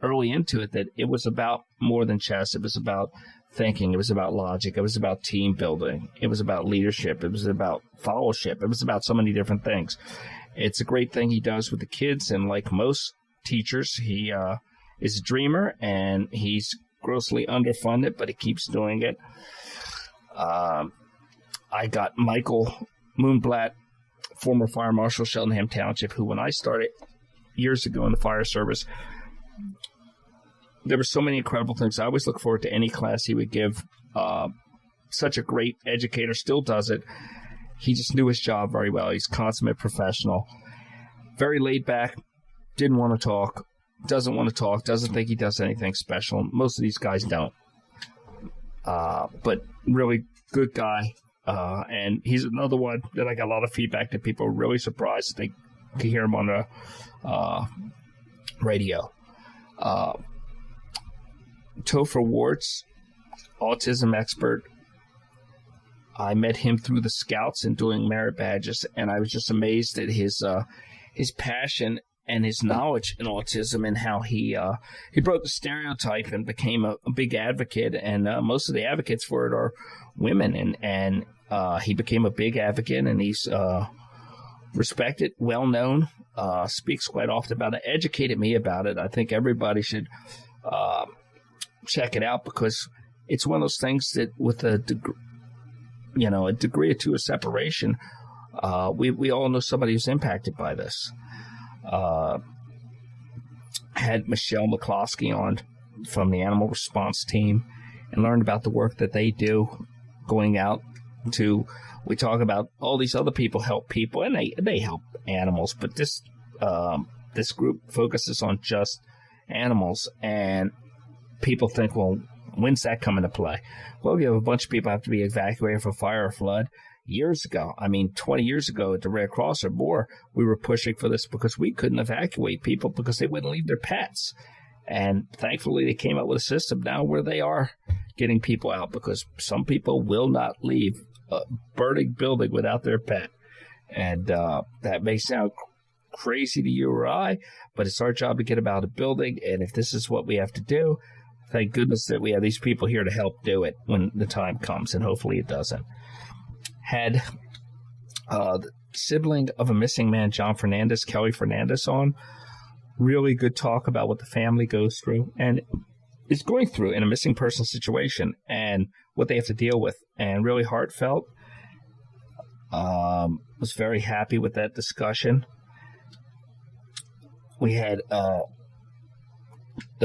early into it that it was about more than chess. It was about thinking. It was about logic. It was about team building. It was about leadership. It was about fellowship. It was about so many different things. It's a great thing he does with the kids, and like most teachers, he is a dreamer, and he's grossly underfunded, but he keeps doing it. I got Michael Moonblatt, former Fire Marshal, Cheltenham Township, who when I started years ago in the fire service, there were so many incredible things. I always look forward to any class he would give. Such a great educator, still does it. He just knew his job very well. He's a consummate professional. Very laid back, didn't want to talk, doesn't want to talk, doesn't think he does anything special. Most of these guys don't. But really good guy. And he's another one that I got a lot of feedback that people are really surprised that they could hear him on the radio. Topher Warts, autism expert. I met him through the Scouts and doing merit badges, and I was just amazed at his passion and his knowledge in autism and how he broke the stereotype and became a big advocate. And most of the advocates for it are women, and he became a big advocate, and he's respected, well known, speaks quite often about it, educated me about it. I think everybody should check it out, because it's one of those things that with a degree or two of separation, we all know somebody who's impacted by this. Had Michelle McCloskey on from the Animal Response Team and learned about the work that they do going out to, we talk about all these other people help people, and they help animals, but this group focuses on just animals, and people think, well, when's that come into play? Well, you have a bunch of people have to be evacuated from fire or flood. Years ago, 20 years ago at the Red Cross or more, we were pushing for this because we couldn't evacuate people because they wouldn't leave their pets. And thankfully, they came up with a system now where they are getting people out, because some people will not leave a burning building without their pet. And that may sound crazy to you or I, but it's our job to get them out of the building. And if this is what we have to do, thank goodness that we have these people here to help do it when the time comes, and hopefully it doesn't. Had the sibling of a missing man, John Fernandez, Kelly Fernandez, on. Really good talk about what the family goes through and is going through in a missing person situation and what they have to deal with, and really heartfelt. Was very happy with that discussion. We had the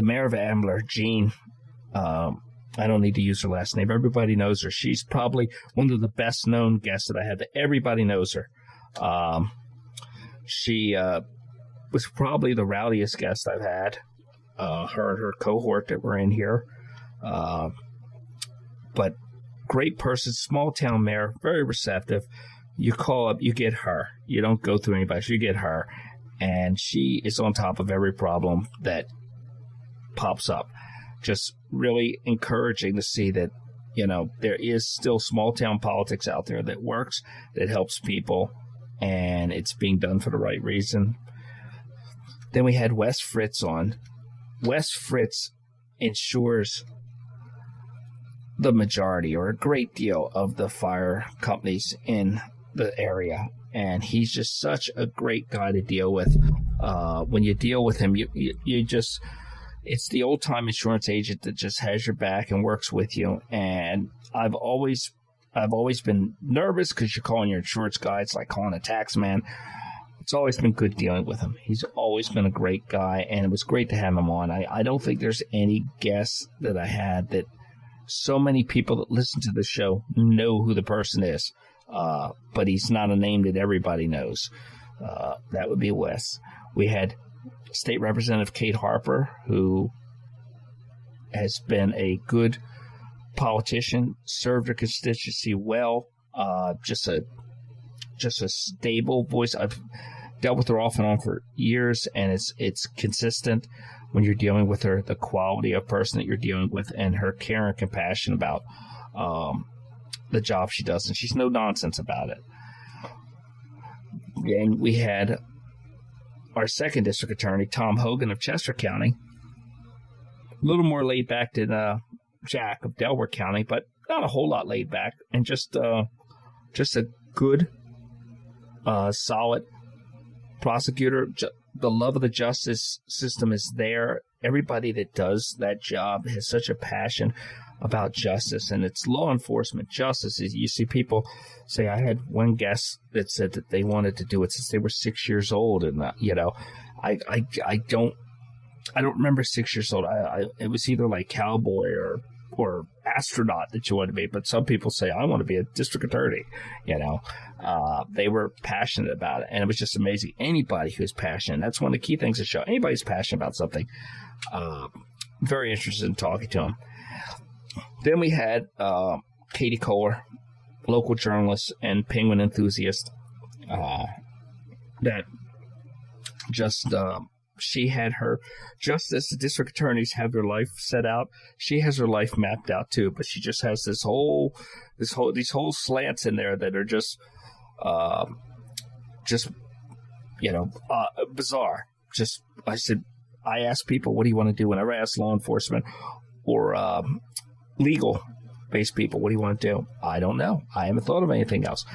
mayor of Ambler, Jean. I don't need to use her last name. Everybody knows her. She's probably one of the best known guests that I had. Everybody knows her. She was probably the rowdiest guest I've had. Her and her cohort that were in here. But great person, small town mayor, very receptive. You call up, you get her. You don't go through anybody. You get her. And she is on top of every problem that pops up. Just really encouraging to see that, there is still small town politics out there that works, that helps people, and it's being done for the right reason. Then we had Wes Fritz on. Wes Fritz insures the majority or a great deal of the fire companies in the area, and he's just such a great guy to deal with. When you deal with him, you just... It's the old-time insurance agent that just has your back and works with you. And I've always been nervous because you're calling your insurance guy. It's like calling a tax man. It's always been good dealing with him. He's always been a great guy, and it was great to have him on. I don't think there's any guest that I had that so many people that listen to the show know who the person is. But he's not a name that everybody knows. That would be Wes. We had State Representative Kate Harper, who has been a good politician, served her constituency well, just a stable voice. I've dealt with her off and on for years, and it's consistent when you're dealing with her, the quality of person that you're dealing with, and her care and compassion about the job she does, and she's no nonsense about it. And we had our second district attorney, Tom Hogan of Chester County, little more laid back than Jack of Delaware County, but not a whole lot laid back, and just a good, solid prosecutor. The love of the justice system is there. Everybody that does that job has such a passion about justice, and it's law enforcement justice. You see people say, I had one guest that said that they wanted to do it since they were 6 years old, and I don't remember 6 years old. It was either like cowboy or astronaut that you want to be, but some people say, I want to be a district attorney. They were passionate about it, and it was just amazing. Anybody who's passionate, that's one of the key things to show. Anybody who's passionate about something, very interested in talking to them. Then we had Katie Kohler, local journalist and penguin enthusiast, that just she had her, just as the district attorneys have their life set out, she has her life mapped out too. But she just has these whole slants in there that are just bizarre. I ask people, what do you want to do? Whenever I ask law enforcement or legal-based people, what do you want to do? I don't know. I haven't thought of anything else.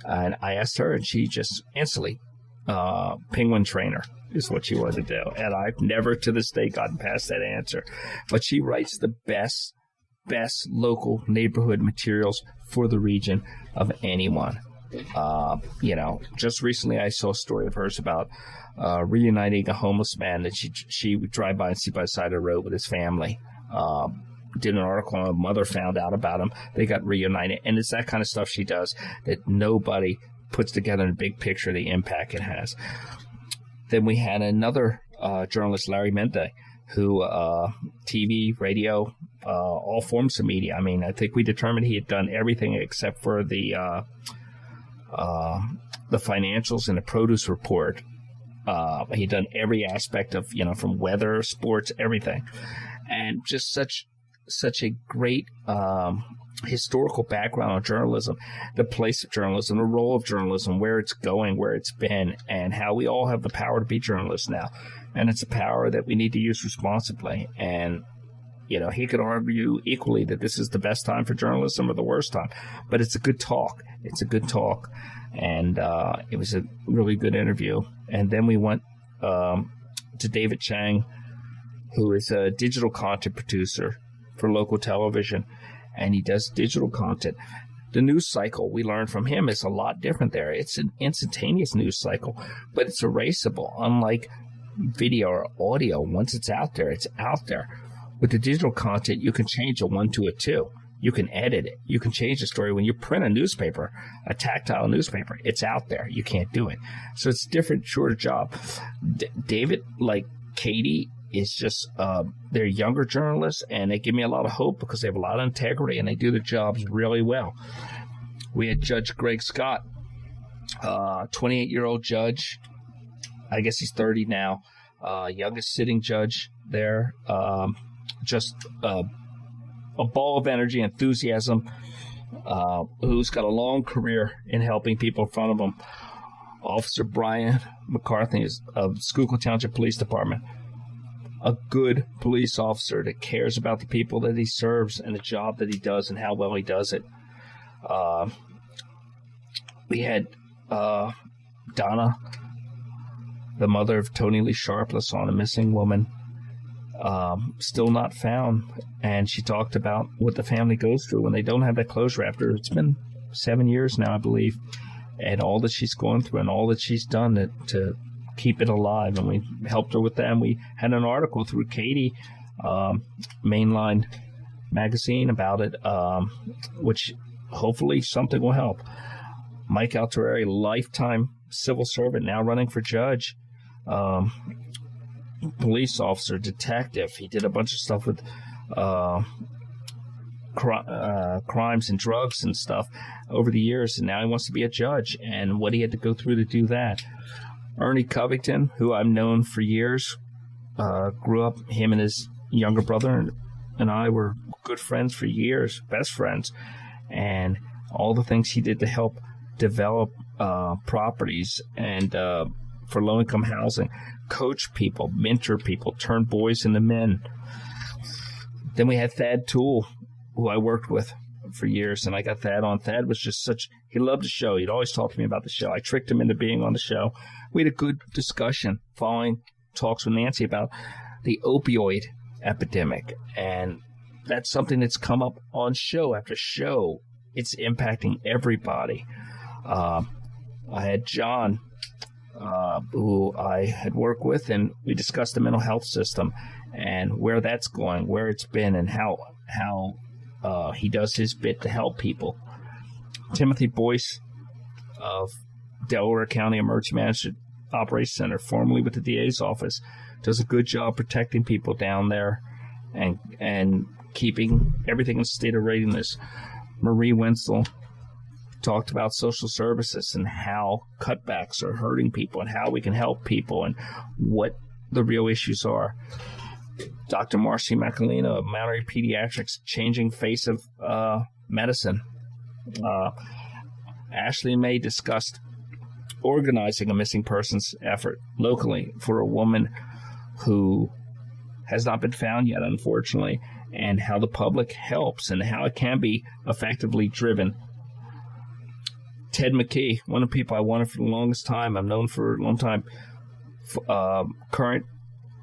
And I asked her, and she just instantly, penguin trainer is what she wanted to do. And I've never to this day gotten past that answer. But she writes the best local neighborhood materials for the region of anyone. Just recently I saw a story of hers about reuniting a homeless man that she would drive by and see by the side of the road with his family. Did an article on a mother found out about him. They got reunited. And it's that kind of stuff she does that nobody puts together in a big picture, the impact it has. Then we had another journalist, Larry Mende, who TV, radio, all forms of media. I mean, I think we determined he had done everything except for the financials and the produce report. He'd done every aspect of, from weather, sports, everything. And just such a great historical background on journalism, the place of journalism, the role of journalism, where it's going, where it's been, and how we all have the power to be journalists now. And it's a power that we need to use responsibly. And, he could argue equally that this is the best time for journalism or the worst time. But it's a good talk. It's a good talk. And it was a really good interview. And then we went to David Chang, who is a digital content producer for local television, and he does digital content. The news cycle, we learned from him, is a lot different there. It's an instantaneous news cycle, but it's erasable, unlike video or audio. Once it's out there, it's out there. With the digital content, you can change a 1 to a 2. You can edit it. You can change the story. When you print a newspaper, a tactile newspaper, it's out there. You can't do it. So it's a different, shorter job. David, like Katie, is just they're younger journalists, and they give me a lot of hope because they have a lot of integrity and they do their jobs really well. We had Judge Greg Scott, 28-year-old judge. I guess he's 30 now. Youngest sitting judge there. Just a ball of energy, enthusiasm, who's got a long career in helping people in front of him. Officer Brian McCarthy is of Schuylkill Township Police Department. A good police officer that cares about the people that he serves and the job that he does and how well he does it. We had Donna, the mother of Tony Lee Sharpless, on a missing woman, still not found. And she talked about what the family goes through when they don't have that closure after. It's been 7 years now, I believe, and all that she's gone through and all that she's done to keep it alive. And we helped her with that. And we had an article through Katie, Mainline magazine, about it, which hopefully something will help. Mike Altieri, lifetime civil servant, now running for judge, police officer, detective. He did a bunch of stuff with crimes and drugs and stuff over the years, and now he wants to be a judge, and what he had to go through to do that. Ernie Covington, who I've known for years, grew up, him and his younger brother and I were good friends for years, best friends, and all the things he did to help develop properties and for low-income housing, coach people, mentor people, turn boys into men. Then we had Thad Toole, who I worked with for years, and I got Thad on. Thad was just he loved the show. He'd always talk to me about the show. I tricked him into being on the show. We had a good discussion following talks with Nancy about the opioid epidemic, and that's something that's come up on show after show. It's impacting everybody. I had John, who I had worked with, and we discussed the mental health system and where that's going, where it's been, and how he does his bit to help people. Timothy Boyce of Delaware County Emergency Management Operations Center, formerly with the DA's office, does a good job protecting people down there and keeping everything in a state of readiness. Marie Wenzel talked about social services and how cutbacks are hurting people and how we can help people and what the real issues are. Dr. Marcy Macalina of Mallory Pediatrics, changing face of medicine. Ashley May discussed organizing a missing persons effort locally for a woman who has not been found yet, unfortunately, and how the public helps and how it can be effectively driven. Ted McKee, one of the people I wanted for the longest time, I've known for a long time, current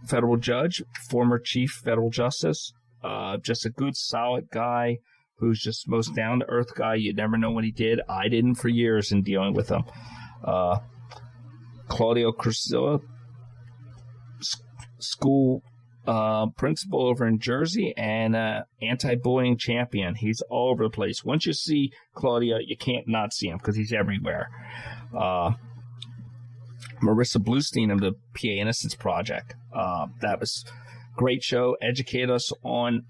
federal judge, former chief federal justice, just a good, solid guy who's just the most down-to-earth guy. You'd never know what he did. I didn't for years in dealing with him. Claudio Crusoe, school principal over in Jersey, and anti-bullying champion. He's all over the place. Once you see Claudio, you can't not see him because he's everywhere. Marissa Bluestein of the PA Innocence Project. That was a great show. Educate us on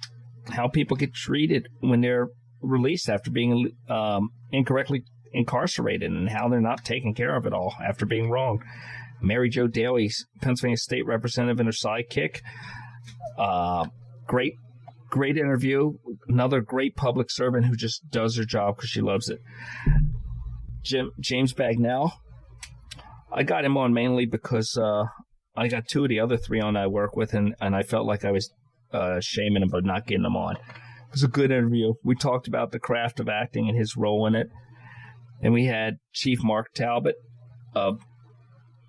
how people get treated when they're released after being incorrectly incarcerated and how they're not taken care of at all after being wronged. Mary Jo Daly, Pennsylvania State Representative, and her sidekick. Great interview. Another great public servant who just does her job because she loves it. James Bagnell. I got him on mainly because I got two of the other three on I work with, and I felt like I was shaming him by not getting them on. It was a good interview. We talked about the craft of acting and his role in it. And we had Chief Mark Talbot of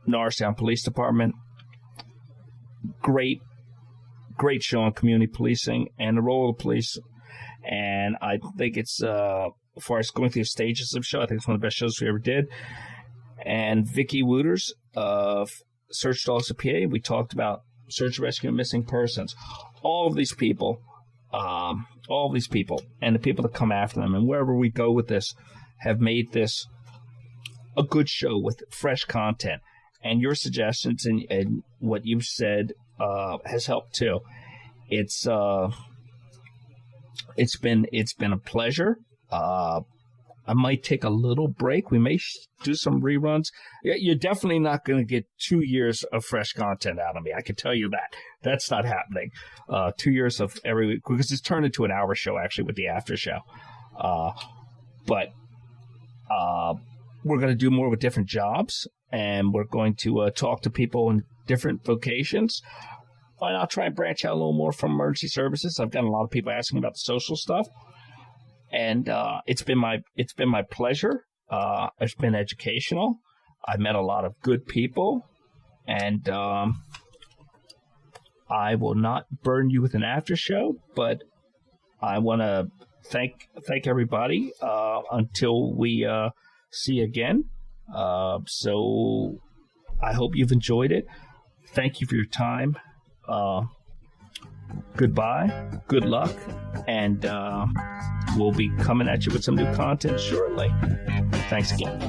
Norristown Police Department. Great show on community policing and the role of the police. And I think it's, as far as going through the stages of the show, I think it's one of the best shows we ever did. And Vicki Wooters of Search Dogs of PA. We talked about search, rescue, and missing persons. All of these people, and the people that come after them, and wherever we go with this, have made this a good show with fresh content. And your suggestions and what you've said has helped too. It's been a pleasure. I might take a little break. We may do some reruns. You're definitely not going to get 2 years of fresh content out of me. I can tell you that. That's not happening. 2 years of every week, because it's turned into an hour show, actually, with the after show. But we're going to do more with different jobs, and we're going to talk to people in different vocations. And I'll try and branch out a little more from emergency services. I've gotten a lot of people asking about the social stuff. And it's been my pleasure. It's been educational. I met a lot of good people, and I will not burn you with an after show. But I want to thank everybody until we see again. So I hope you've enjoyed it. Thank you for your time. Goodbye, good luck, and we'll be coming at you with some new content shortly. Thanks again.